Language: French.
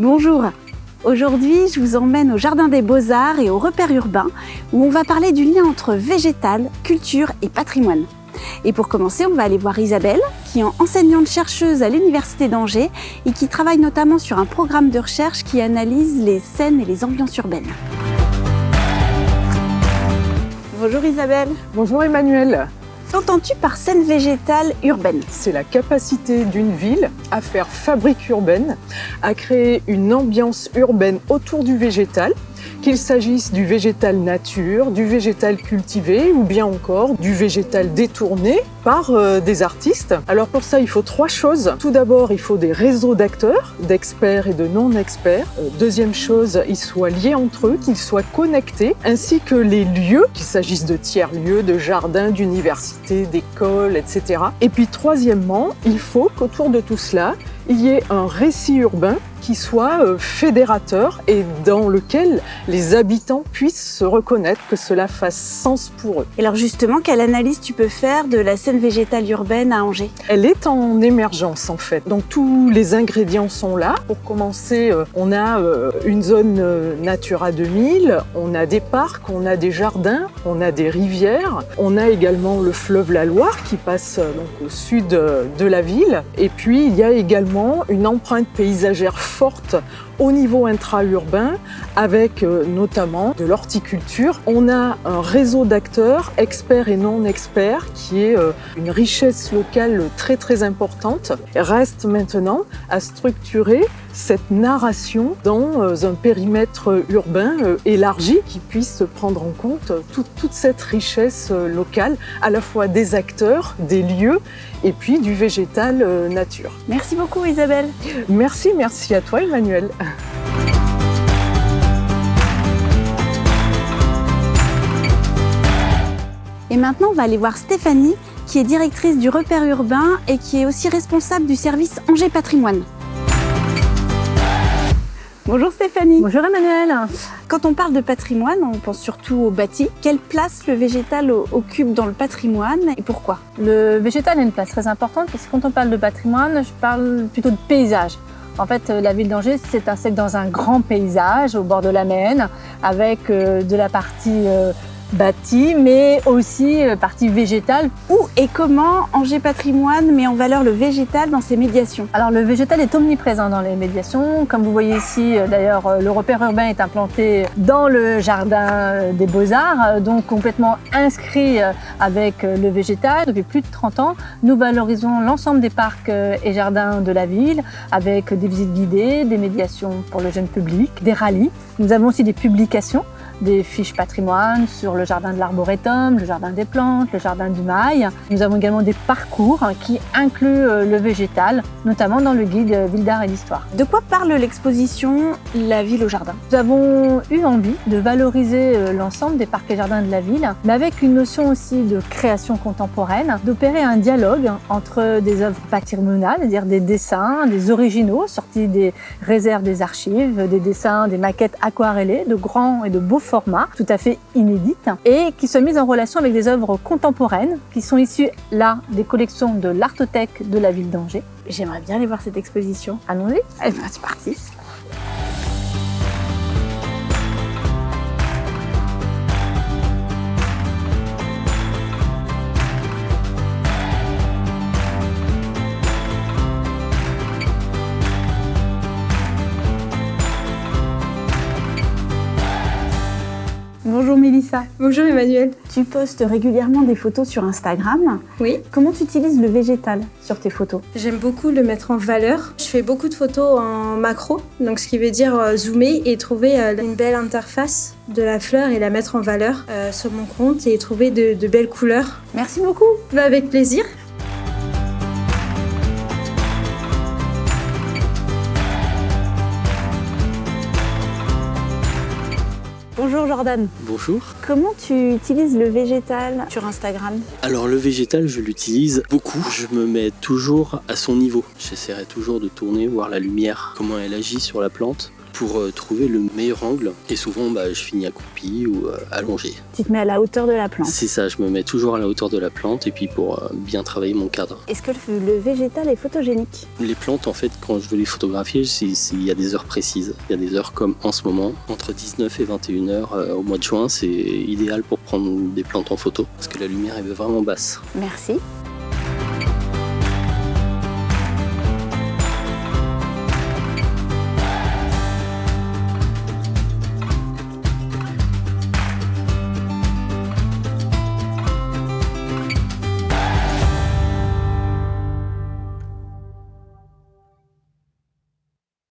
Bonjour, aujourd'hui je vous emmène au Jardin des Beaux-Arts et au repère urbain où on va parler du lien entre végétal, culture et patrimoine. Et pour commencer, on va aller voir Isabelle, qui est enseignante-chercheuse à l'Université d'Angers et qui travaille notamment sur un programme de recherche qui analyse les scènes et les ambiances urbaines. Bonjour Isabelle. Bonjour Emmanuel. Qu'entends-tu par scène végétale urbaine? C'est la capacité d'une ville à faire fabrique urbaine, à créer une ambiance urbaine autour du végétal, qu'il s'agisse du végétal nature, du végétal cultivé ou bien encore du végétal détourné par des artistes. Alors pour ça, il faut trois choses. Tout d'abord, il faut des réseaux d'acteurs, d'experts et de non-experts. Deuxième chose, ils soient liés entre eux, qu'ils soient connectés, ainsi que les lieux, qu'il s'agisse de tiers-lieux, de jardins, d'universités, d'écoles, etc. Et puis troisièmement, il faut qu'autour de tout cela, il y ait un récit urbain qui soit fédérateur et dans lequel les habitants puissent se reconnaître, que cela fasse sens pour eux. Et alors justement, quelle analyse tu peux faire de la scène végétale urbaine à Angers? Elle est en émergence en fait, donc tous les ingrédients sont là. Pour commencer, on a une zone Natura 2000, on a des parcs, on a des jardins, on a des rivières, on a également le fleuve la Loire qui passe donc au sud de la ville, et puis il y a également une empreinte paysagère forte au niveau intra-urbain avec notamment de l'horticulture. On a un réseau d'acteurs, experts et non experts, qui est une richesse locale très importante. Reste maintenant à structurer cette narration dans un périmètre urbain élargi qui puisse prendre en compte toute cette richesse locale, à la fois des acteurs, des lieux et puis du végétal nature. Merci beaucoup Isabelle. Merci à toi Emmanuel. Et maintenant, on va aller voir Stéphanie, qui est directrice du repère urbain et qui est aussi responsable du service Angers Patrimoine. Bonjour Stéphanie. Bonjour Emmanuel. Quand on parle de patrimoine, on pense surtout au bâti. Quelle place le végétal occupe dans le patrimoine et pourquoi? Le végétal a une place très importante parce que quand on parle de patrimoine, je parle plutôt de paysage. En fait, la ville d'Angers s'étincelle dans un grand paysage au bord de la Maine avec de la partie bâti, mais aussi partie végétale. Où et comment Angers Patrimoine met en valeur le végétal dans ses médiations? Alors le végétal est omniprésent dans les médiations. Comme vous voyez ici, d'ailleurs, le repère urbain est implanté dans le jardin des Beaux-Arts, donc complètement inscrit avec le végétal. Depuis plus de 30 ans, nous valorisons l'ensemble des parcs et jardins de la ville avec des visites guidées, des médiations pour le jeune public, des rallyes. Nous avons aussi des publications, des fiches patrimoine sur le jardin de l'Arboretum, le jardin des plantes, le jardin du Mail. Nous avons également des parcours qui incluent le végétal, notamment dans le guide Ville d'Art et d'Histoire. De quoi parle l'exposition La ville au jardin? Nous avons eu envie de valoriser l'ensemble des parcs et jardins de la ville, mais avec une notion aussi de création contemporaine, d'opérer un dialogue entre des œuvres patrimoniales, c'est-à-dire des dessins, des originaux sortis des réserves des archives, des dessins, des maquettes aquarellées de grands et de beaux formats, tout à fait inédites, et qui sont mises en relation avec des œuvres contemporaines qui sont issues là des collections de l'Artothèque de la ville d'Angers. J'aimerais bien aller voir cette exposition. Allons-y. Eh ben, c'est parti. Bonjour Mélissa. Bonjour Emmanuel. Tu postes régulièrement des photos sur Instagram. Oui. Comment tu utilises le végétal sur tes photos? J'aime beaucoup le mettre en valeur. Je fais beaucoup de photos en macro, donc ce qui veut dire zoomer et trouver une belle interface de la fleur et la mettre en valeur sur mon compte et trouver de belles couleurs. Merci beaucoup. Avec plaisir. Bonjour Jordan. Bonjour. Comment tu utilises le végétal sur Instagram? Alors le végétal, je l'utilise beaucoup. Je me mets toujours à son niveau. J'essaierai toujours de tourner, voir la lumière, comment elle agit sur la plante. pour trouver le meilleur angle. Et souvent, je finis accroupi ou allongé. Tu te mets à la hauteur de la plante. C'est ça, je me mets toujours à la hauteur de la plante et puis pour bien travailler mon cadre. Est-ce que le végétal est photogénique? Les plantes, en fait, quand je veux les photographier, il y a des heures précises. Il y a des heures comme en ce moment, entre 19 et 21 heures au mois de juin, c'est idéal pour prendre des plantes en photo parce que la lumière est vraiment basse. Merci.